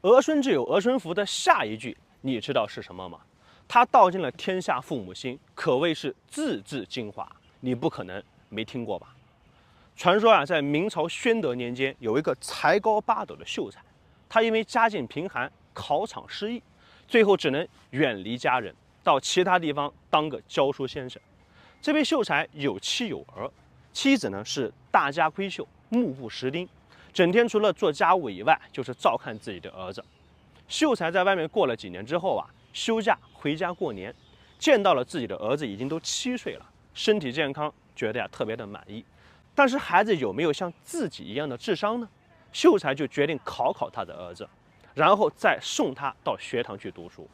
儿孙自有儿孙福的下一句，你知道是什么吗？他道尽了天下父母心，可谓是字字精华，你不可能没听过吧？传说啊，在明朝宣德年间，有一个才高八斗的秀才，他因为家境贫寒，考场失意，最后只能远离家人，到其他地方当个教书先生。这位秀才有妻有儿，妻子呢是大家闺秀，目不识丁，整天除了做家务以外，就是照看自己的儿子。秀才在外面过了几年之后啊，休假回家过年，见到了自己的儿子已经都7岁了，身体健康，觉得呀特别的满意。但是孩子有没有像自己一样的智商呢？秀才就决定考考他的儿子，然后再送他到学堂去读书。